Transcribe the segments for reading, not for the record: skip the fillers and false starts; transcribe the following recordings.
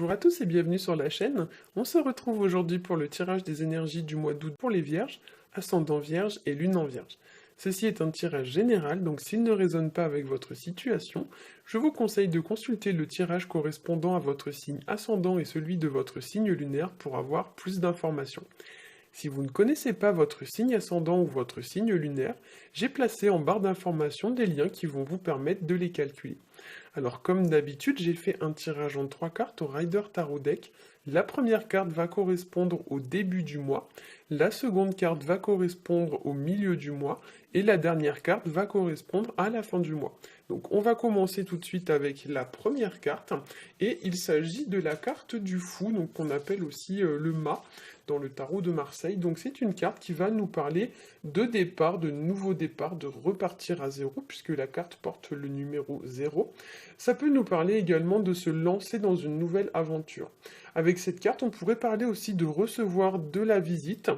Bonjour à tous et bienvenue sur la chaîne. On se retrouve aujourd'hui pour le tirage des énergies du mois d'août pour les vierges, ascendant vierge et lune en vierge. Ceci est un tirage général, donc s'il ne résonne pas avec votre situation, je vous conseille de consulter le tirage correspondant à votre signe ascendant et celui de votre signe lunaire pour avoir plus d'informations. Si vous ne connaissez pas votre signe ascendant ou votre signe lunaire, j'ai placé en barre d'informations des liens qui vont vous permettre de les calculer. Alors comme d'habitude, j'ai fait un tirage en 3 cartes au Rider Tarot Deck. La première carte va correspondre au début du mois, la seconde carte va correspondre au milieu du mois, et la dernière carte va correspondre à la fin du mois. Donc on va commencer tout de suite avec la première carte, et il s'agit de la carte du fou, donc qu'on appelle aussi le mât dans le tarot de Marseille. Donc c'est une carte qui va nous parler de départ, de nouveau départ, de repartir à zéro, puisque la carte porte le numéro 0. Ça peut nous parler également de se lancer dans une nouvelle aventure. Avec cette carte, on pourrait parler aussi de recevoir de la visite.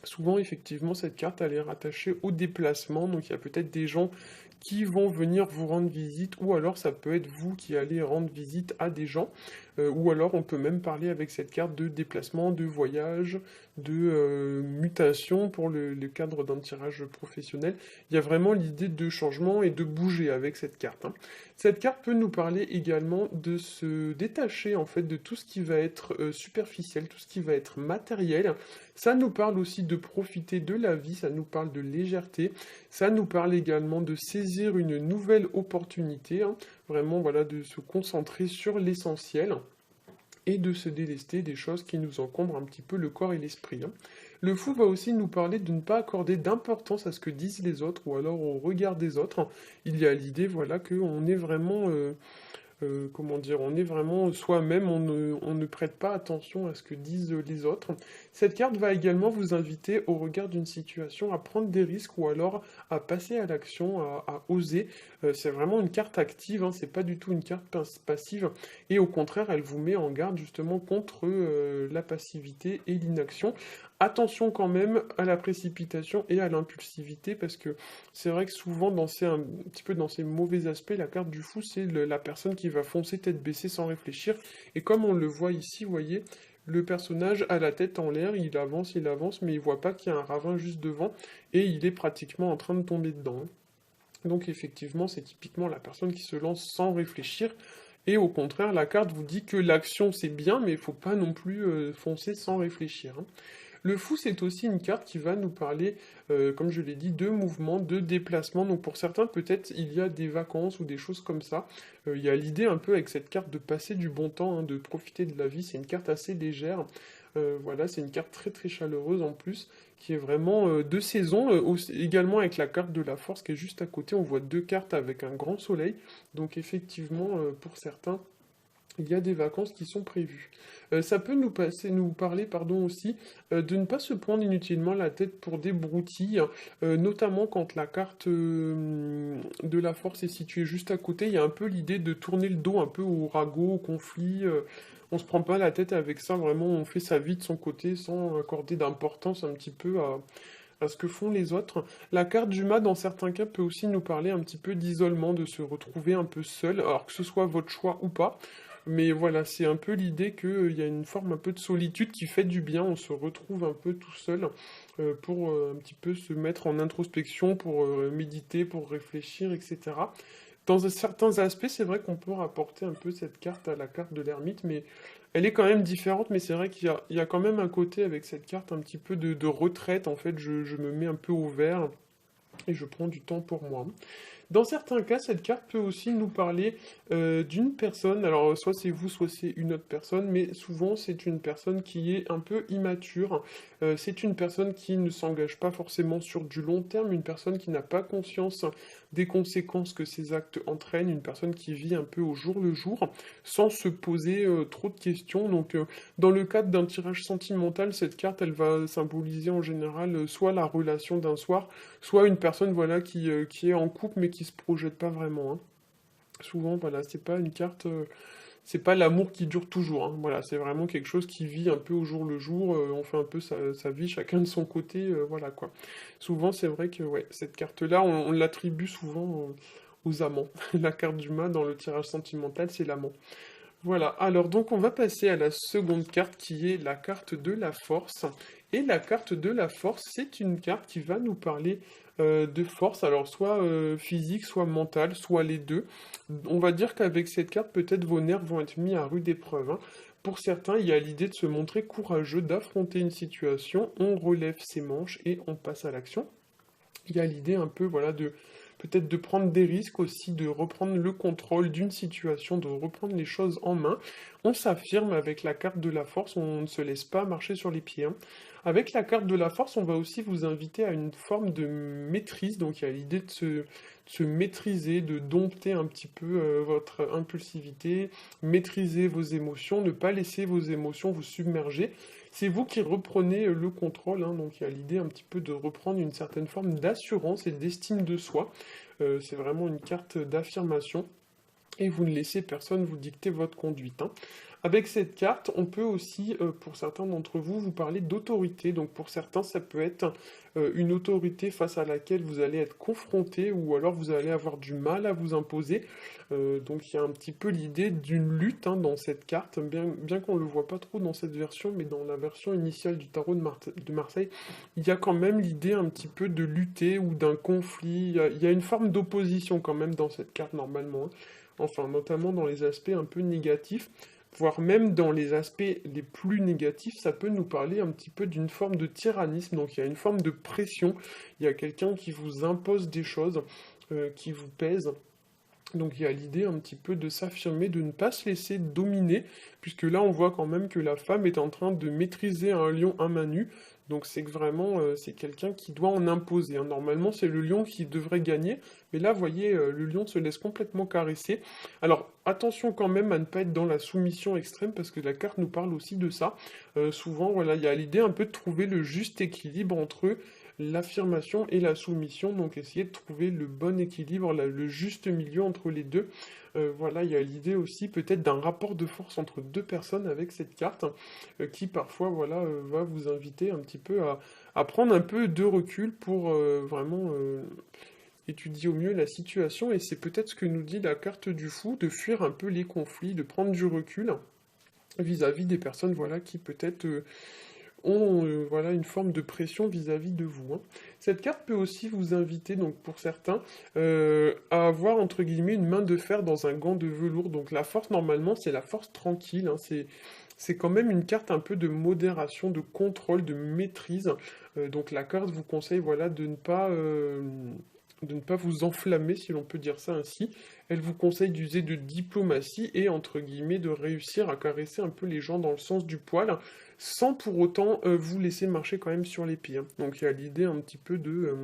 Souvent, effectivement, cette carte, elle est rattachée au déplacement, donc il y a peut-être des gens qui vont venir vous rendre visite, ou alors ça peut être vous qui allez rendre visite à des gens, ou alors on peut même parler avec cette carte de déplacement, de voyage, de mutation pour le cadre d'un tirage professionnel. Il y a vraiment l'idée de changement et de bouger avec cette carte, hein. Cette carte peut nous parler également de se détacher en fait de tout ce qui va être superficiel, tout ce qui va être matériel. Ça nous parle aussi de profiter de la vie, ça nous parle de légèreté, ça nous parle également de saisir une nouvelle opportunité, hein. Vraiment voilà, de se concentrer sur l'essentiel et de se délester des choses qui nous encombrent un petit peu le corps et l'esprit, hein. Le fou va aussi nous parler de ne pas accorder d'importance à ce que disent les autres ou alors au regard des autres. Il y a l'idée voilà qu'on est vraiment comment dire, on est vraiment soi-même, on ne prête pas attention à ce que disent les autres. Cette carte va également vous inviter au regard d'une situation à prendre des risques ou alors à passer à l'action, à oser. C'est vraiment une carte active, hein, c'est pas du tout une carte passive. Et au contraire, elle vous met en garde justement contre la passivité et l'inaction. Attention quand même à la précipitation et à l'impulsivité parce que c'est vrai que souvent un petit peu dans ces mauvais aspects, la carte du fou c'est la personne qui va foncer tête baissée sans réfléchir. Et comme on le voit ici, vous voyez, le personnage a la tête en l'air, il avance, mais il voit pas qu'il y a un ravin juste devant et il est pratiquement en train de tomber dedans, hein. Donc effectivement, c'est typiquement la personne qui se lance sans réfléchir. Et au contraire, la carte vous dit que l'action c'est bien, mais il faut pas non plus foncer sans réfléchir, hein. Le fou, c'est aussi une carte qui va nous parler, comme je l'ai dit, de mouvement, de déplacement. Donc pour certains, peut-être, il y a des vacances ou des choses comme ça. Il y a l'idée un peu avec cette carte de passer du bon temps, hein, de profiter de la vie. C'est une carte assez légère. Voilà, c'est une carte très très chaleureuse en plus, qui est vraiment de saison. Également avec la carte de la force qui est juste à côté, on voit deux cartes avec un grand soleil. Donc effectivement, pour certains, il y a des vacances qui sont prévues. Ça peut nous parler pardon, aussi de ne pas se prendre inutilement la tête pour des broutilles, notamment quand la carte de la force est située juste à côté. Il y a un peu l'idée de tourner le dos un peu au ragot, au conflit. On se prend pas la tête avec ça, vraiment, on fait sa vie de son côté sans accorder d'importance un petit peu à ce que font les autres. La carte du mât, dans certains cas, peut aussi nous parler un petit peu d'isolement, de se retrouver un peu seul, alors que ce soit votre choix ou pas. Mais voilà, c'est un peu l'idée qu'il y a une forme un peu de solitude qui fait du bien, on se retrouve un peu tout seul pour un petit peu se mettre en introspection, pour méditer, pour réfléchir, etc. Dans certains aspects, c'est vrai qu'on peut rapporter un peu cette carte à la carte de l'ermite, mais elle est quand même différente, mais c'est vrai il y a quand même un côté avec cette carte un petit peu de retraite, en fait, je me mets un peu au vert et je prends du temps pour moi. Dans certains cas, cette carte peut aussi nous parler d'une personne, alors soit c'est vous, soit c'est une autre personne, mais souvent c'est une personne qui est un peu immature, c'est une personne qui ne s'engage pas forcément sur du long terme, une personne qui n'a pas conscience des conséquences que ses actes entraînent, une personne qui vit un peu au jour le jour, sans se poser trop de questions. Donc dans le cadre d'un tirage sentimental, cette carte, elle va symboliser en général soit la relation d'un soir, soit une personne voilà qui est en couple mais qui se projette pas vraiment, hein. Souvent voilà, c'est pas une carte, c'est pas l'amour qui dure toujours, hein. Voilà, c'est vraiment quelque chose qui vit un peu au jour le jour, on fait un peu sa vie chacun de son côté, voilà quoi. Souvent c'est vrai que ouais, cette carte-là, on l'attribue souvent aux amants. La carte du mât dans le tirage sentimental, c'est l'amant. Voilà, alors donc on va passer à la seconde carte qui est la carte de la force. Et la carte de la force, c'est une carte qui va nous parler de force, alors soit physique, soit mentale, soit les deux. On va dire qu'avec cette carte, peut-être vos nerfs vont être mis à rude épreuve, hein. Pour certains, il y a l'idée de se montrer courageux, d'affronter une situation, on relève ses manches et on passe à l'action. Il y a l'idée un peu, voilà, de peut-être de prendre des risques aussi, de reprendre le contrôle d'une situation, de reprendre les choses en main. On s'affirme avec la carte de la force, on ne se laisse pas marcher sur les pieds, hein. Avec la carte de la force, on va aussi vous inviter à une forme de maîtrise, donc il y a l'idée de se maîtriser, de dompter un petit peu votre impulsivité, maîtriser vos émotions, ne pas laisser vos émotions vous submerger. C'est vous qui reprenez le contrôle, hein, donc il y a l'idée un petit peu de reprendre une certaine forme d'assurance et d'estime de soi. C'est vraiment une carte d'affirmation et vous ne laissez personne vous dicter votre conduite, hein. Avec cette carte, on peut aussi, pour certains d'entre vous, vous parler d'autorité. Donc pour certains, ça peut être une autorité face à laquelle vous allez être confronté ou alors vous allez avoir du mal à vous imposer. Donc il y a un petit peu l'idée d'une lutte, hein, dans cette carte, bien qu'on ne le voit pas trop dans cette version, mais dans la version initiale du tarot de Marseille, il y a quand même l'idée un petit peu de lutter ou d'un conflit. Il y a une forme d'opposition quand même dans cette carte normalement, hein. Enfin, notamment dans les aspects un peu négatifs, voire même dans les aspects les plus négatifs, ça peut nous parler un petit peu d'une forme de tyrannisme, donc il y a une forme de pression, il y a quelqu'un qui vous impose des choses, qui vous pèse. Donc il y a l'idée un petit peu de s'affirmer, de ne pas se laisser dominer, puisque là on voit quand même que la femme est en train de maîtriser un lion à main nue, donc c'est que vraiment c'est quelqu'un qui doit en imposer, hein. Normalement c'est le lion qui devrait gagner, mais là vous voyez le lion se laisse complètement caresser. Alors attention quand même à ne pas être dans la soumission extrême, parce que la carte nous parle aussi de ça. Souvent voilà, il y a l'idée un peu de trouver le juste équilibre entre l'affirmation et la soumission, donc essayer de trouver le bon équilibre, le juste milieu entre les deux. Voilà, il y a l'idée aussi peut-être d'un rapport de force entre deux personnes avec cette carte, qui parfois voilà, va vous inviter un petit peu à prendre un peu de recul pour vraiment étudier au mieux la situation, et c'est peut-être ce que nous dit la carte du fou, de fuir un peu les conflits, de prendre du recul vis-à-vis des personnes voilà, qui peut-être ont voilà, une forme de pression vis-à-vis de vous, hein. Cette carte peut aussi vous inviter, donc pour certains, à avoir entre guillemets une main de fer dans un gant de velours. Donc la force, normalement, c'est la force tranquille, hein. C'est quand même une carte un peu de modération, de contrôle, de maîtrise. Donc la carte vous conseille voilà, de ne pas vous enflammer, si l'on peut dire ça ainsi. Elle vous conseille d'user de diplomatie et, entre guillemets, de réussir à caresser un peu les gens dans le sens du poil, sans pour autant vous laisser marcher quand même sur les pieds, hein. Donc il y a l'idée un petit peu de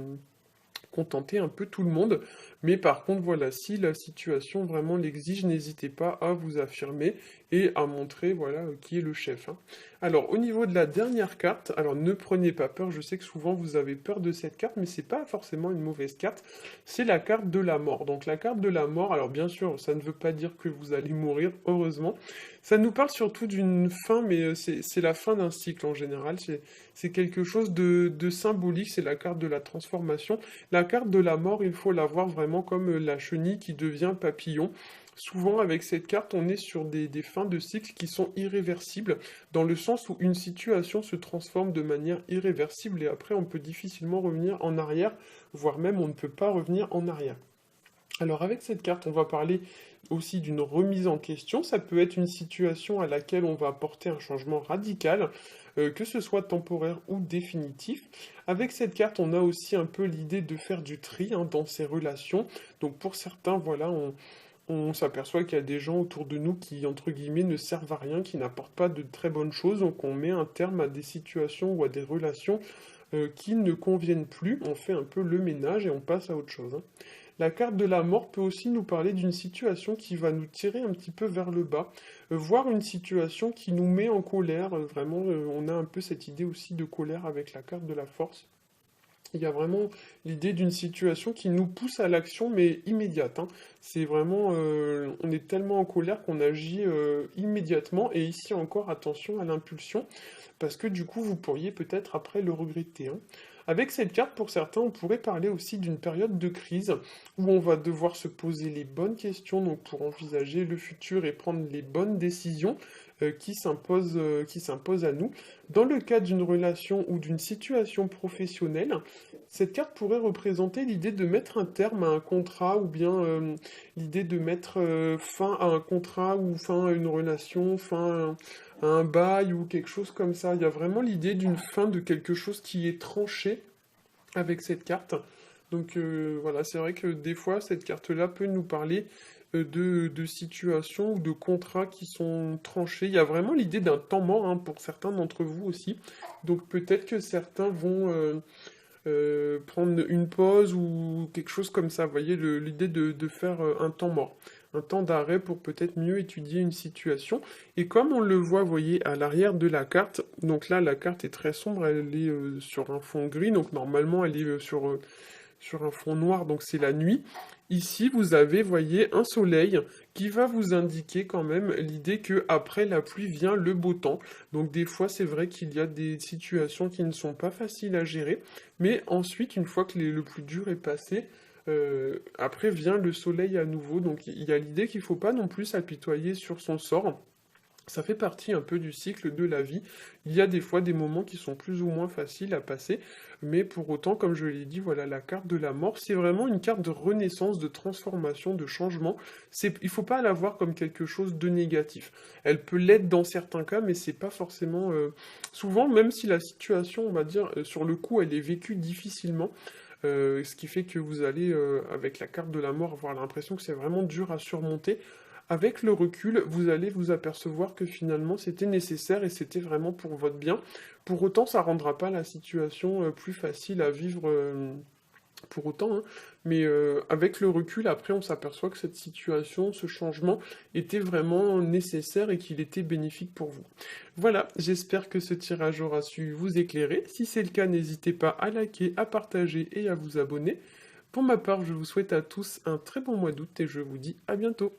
contenter un peu tout le monde. Mais par contre, voilà, si la situation vraiment l'exige, n'hésitez pas à vous affirmer et à montrer, voilà, qui est le chef, hein. Alors, au niveau de la dernière carte, alors ne prenez pas peur, je sais que souvent vous avez peur de cette carte, mais c'est pas forcément une mauvaise carte, c'est la carte de la mort. Donc la carte de la mort, alors bien sûr, ça ne veut pas dire que vous allez mourir, heureusement. Ça nous parle surtout d'une fin, mais c'est la fin d'un cycle en général. C'est quelque chose de symbolique, c'est la carte de la transformation. La carte de la mort, il faut la voir vraiment comme la chenille qui devient papillon. Souvent, avec cette carte, on est sur des fins de cycle qui sont irréversibles, dans le sens où une situation se transforme de manière irréversible et après, on peut difficilement revenir en arrière, voire même on ne peut pas revenir en arrière. Alors avec cette carte, on va parler aussi d'une remise en question. Ça peut être une situation à laquelle on va apporter un changement radical, que ce soit temporaire ou définitif. Avec cette carte, on a aussi un peu l'idée de faire du tri, hein, dans ces relations. Donc pour certains, voilà, on s'aperçoit qu'il y a des gens autour de nous qui, entre guillemets, ne servent à rien, qui n'apportent pas de très bonnes choses. Donc on met un terme à des situations ou à des relations qui ne conviennent plus. On fait un peu le ménage et on passe à autre chose, hein. La carte de la mort peut aussi nous parler d'une situation qui va nous tirer un petit peu vers le bas, voire une situation qui nous met en colère. Vraiment, on a un peu cette idée aussi de colère avec la carte de la force. Il y a vraiment l'idée d'une situation qui nous pousse à l'action, mais immédiate, hein. C'est vraiment, on est tellement en colère qu'on agit immédiatement. Et ici encore, attention à l'impulsion, parce que du coup, vous pourriez peut-être après le regretter, hein. Avec cette carte, pour certains, on pourrait parler aussi d'une période de crise où on va devoir se poser les bonnes questions donc pour envisager le futur et prendre les bonnes décisions qui s'imposent à nous. Dans le cas d'une relation ou d'une situation professionnelle, cette carte pourrait représenter l'idée de mettre un terme à un contrat ou bien l'idée de mettre fin à un contrat ou fin à une relation, fin à un bail ou quelque chose comme ça. Il y a vraiment l'idée d'une fin de quelque chose qui est tranché avec cette carte. Donc voilà, c'est vrai que des fois, cette carte-là peut nous parler de situations ou de contrats qui sont tranchés. Il y a vraiment l'idée d'un temps mort hein, pour certains d'entre vous aussi. Donc peut-être que certains vont prendre une pause ou quelque chose comme ça. Vous voyez, l'idée de faire un temps mort, un temps d'arrêt pour peut-être mieux étudier une situation. Et comme on le voit, vous voyez, à l'arrière de la carte, donc là, la carte est très sombre, elle est sur un fond gris, donc normalement, elle est sur un fond noir, donc c'est la nuit. Ici, vous avez, voyez, un soleil qui va vous indiquer quand même l'idée que après la pluie vient le beau temps. Donc des fois, c'est vrai qu'il y a des situations qui ne sont pas faciles à gérer, mais ensuite, une fois que le plus dur est passé, après vient le soleil à nouveau. Donc il y a l'idée qu'il ne faut pas non plus s'apitoyer sur son sort. Ça fait partie un peu du cycle de la vie. Il y a des fois des moments qui sont plus ou moins faciles à passer, mais pour autant, comme je l'ai dit, voilà, la carte de la mort, c'est vraiment une carte de renaissance, de transformation, de changement. Il faut pas la voir comme quelque chose de négatif. Elle peut l'être dans certains cas, mais c'est pas forcément... Souvent, même si la situation, on va dire, sur le coup, elle est vécue difficilement, ce qui fait que vous allez, avec la carte de la mort, avoir l'impression que c'est vraiment dur à surmonter. Avec le recul, vous allez vous apercevoir que finalement c'était nécessaire et c'était vraiment pour votre bien. Pour autant, ça rendra pas la situation plus facile à vivre pour autant, hein. Mais avec le recul, après, on s'aperçoit que cette situation, ce changement était vraiment nécessaire et qu'il était bénéfique pour vous. Voilà, j'espère que ce tirage aura su vous éclairer. Si c'est le cas, n'hésitez pas à liker, à partager et à vous abonner. Pour ma part, je vous souhaite à tous un très bon mois d'août et je vous dis à bientôt.